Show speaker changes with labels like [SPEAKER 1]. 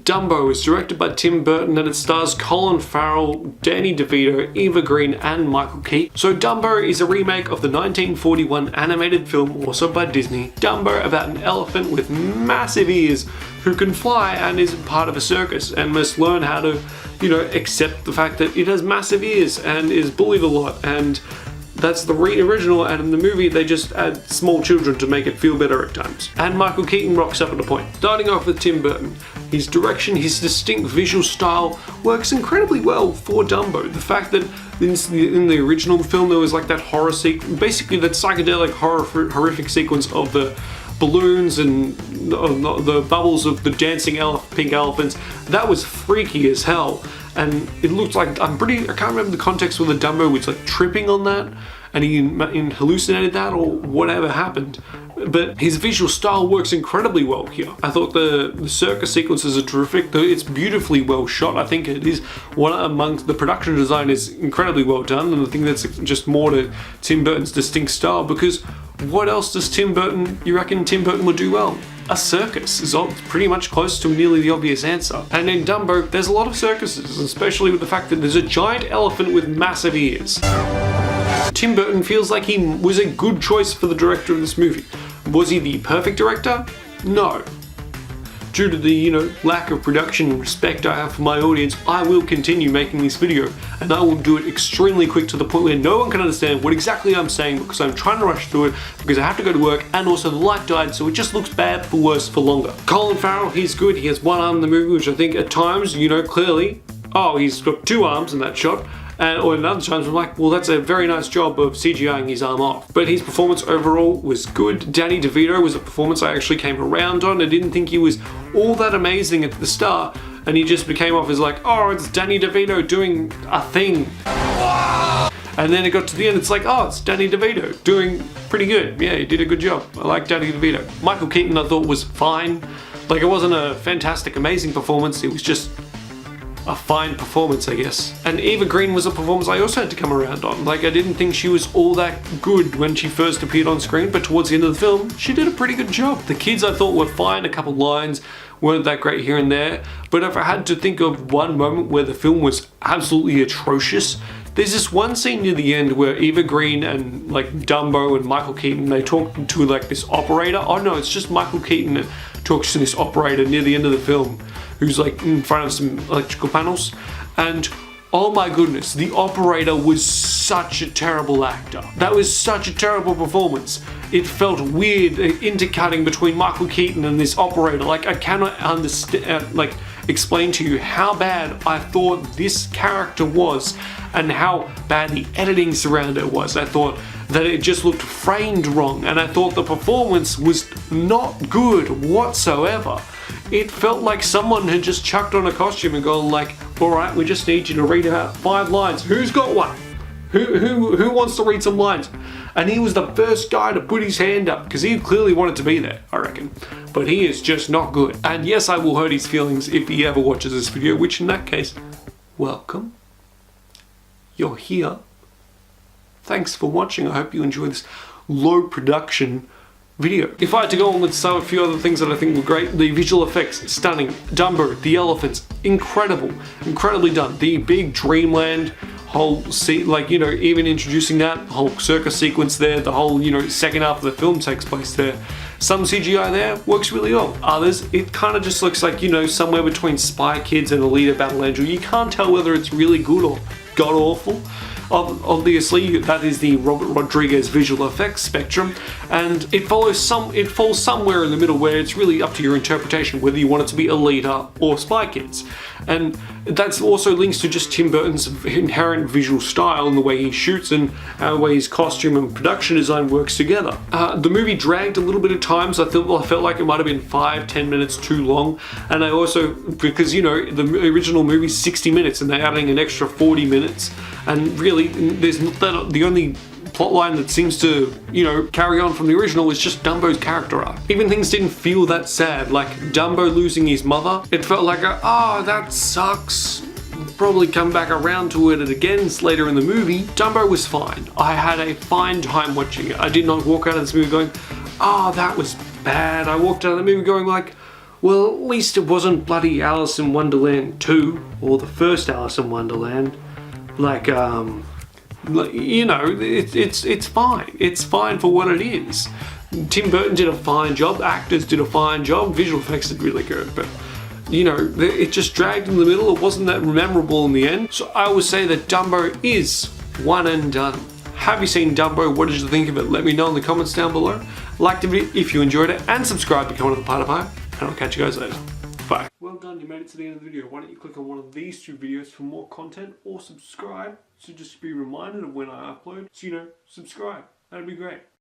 [SPEAKER 1] Dumbo is directed by Tim Burton and it stars Colin Farrell, Danny DeVito, Eva Green and Michael Keaton. So Dumbo is a remake of the 1941 animated film, also by Disney. Dumbo about an elephant with massive ears who can fly and is part of a circus and must learn how to, accept the fact that it has massive ears and is bullied a lot, and that's the original, and in the movie they just add small children to make it feel better at times. And Michael Keaton rocks up at a point. Starting off with Tim Burton. His direction, his distinct visual style works incredibly well for Dumbo. The fact that in the original film there was like that horror basically that psychedelic horrific sequence of the balloons and the bubbles of the dancing pink elephants, that was freaky as hell. And it looked like, I can't remember the context whether Dumbo was like tripping on that and he hallucinated that or whatever happened. But his visual style works incredibly well here. I thought the circus sequences are terrific. It's beautifully well shot. I think it is one amongst the production design is incredibly well done, and I think that's just more to Tim Burton's distinct style, because what else does you reckon Tim Burton would do well? A circus is pretty much close to nearly the obvious answer. And in Dumbo, there's a lot of circuses, especially with the fact that there's a giant elephant with massive ears. Tim Burton feels like he was a good choice for the director of this movie. Was he the perfect director? No. Due to the, lack of production and respect I have for my audience, I will continue making this video, and I will do it extremely quick to the point where no one can understand what exactly I'm saying, because I'm trying to rush through it, because I have to go to work, and also the light died, so it just looks bad for worse for longer. Colin Farrell, he's good. He has one arm in the movie, which I think at times, clearly, he's got two arms in that shot. Or in other times I'm like, well, that's a very nice job of CGIing his arm off. But his performance overall was good. Danny DeVito was a performance I actually came around on. I didn't think he was all that amazing at the start, and he just became off as like, oh, it's Danny DeVito doing a thing. And then it got to the end, it's like, oh, it's Danny DeVito doing pretty good. Yeah, he did a good job. I like Danny DeVito. Michael Keaton I thought was fine. Like, it wasn't a fantastic, amazing performance. It was just a fine performance, I guess. And Eva Green was a performance I also had to come around on. Like, I didn't think she was all that good when she first appeared on screen, but towards the end of the film, she did a pretty good job. The kids I thought were fine, a couple lines weren't that great here and there, but if I had to think of one moment where the film was absolutely atrocious, there's this one scene near the end where Eva Green and like Dumbo and Michael Keaton, they talk to like this operator. Oh no, it's just Michael Keaton that talks to this operator near the end of the film, who's like in front of some electrical panels, and oh my goodness, the operator was such a terrible actor. That was such a terrible performance. It felt weird, intercutting between Michael Keaton and this operator. Like, I cannot understand, explain to you how bad I thought this character was and how bad the editing around it was. I thought that it just looked framed wrong, and I thought the performance was not good whatsoever. It felt like someone had just chucked on a costume and gone like, alright, we just need you to read out 5 lines. Who's got one? Who wants to read some lines? And he was the first guy to put his hand up, because he clearly wanted to be there, I reckon. But he is just not good. And yes, I will hurt his feelings if he ever watches this video, which in that case, welcome. You're here. Thanks for watching. I hope you enjoyed this low production video. If I had to go on with a few other things that I think were great, the visual effects, stunning. Dumbo, the elephants, incredible, incredibly done. The big dreamland whole even introducing that whole circus sequence there, the whole, second half of the film takes place there. Some CGI there works really well. Others, it kind of just looks like, somewhere between Spy Kids and Alita Battle Angel. You can't tell whether it's really good or god awful. Obviously, that is the Robert Rodriguez visual effects spectrum, and it falls somewhere in the middle where it's really up to your interpretation whether you want it to be Alita or Spy Kids. And that's also links to just Tim Burton's inherent visual style and the way he shoots and the way his costume and production design works together. The movie dragged a little bit at times. I felt like it might have been 5-10 minutes too long, and I also, because the original movie's 60 minutes and they're adding an extra 40 minutes, and really there's not the only plotline that seems to, carry on from the original was just Dumbo's character arc. Even things didn't feel that sad, like Dumbo losing his mother. It felt like that sucks. Probably come back around to it again later in the movie. Dumbo was fine. I had a fine time watching it. I did not walk out of this movie going, that was bad. I walked out of the movie going like, well, at least it wasn't bloody Alice in Wonderland 2 or the first Alice in Wonderland. You know, it's fine. It's fine for what it is. Tim Burton did a fine job. Actors did a fine job. Visual effects did really good, but you know, it just dragged in the middle. It wasn't that memorable in the end. So I would say that Dumbo is one and done. Have you seen Dumbo? What did you think of it? Let me know in the comments down below. Like the video if you enjoyed it, and subscribe to become one of the Platypus. And I'll catch you guys later. Bye. Well done, you made it to the end of the video. Why don't you click on one of these 2 videos for more content, or subscribe so just to be reminded of when I upload. So you know, subscribe. That'd be great.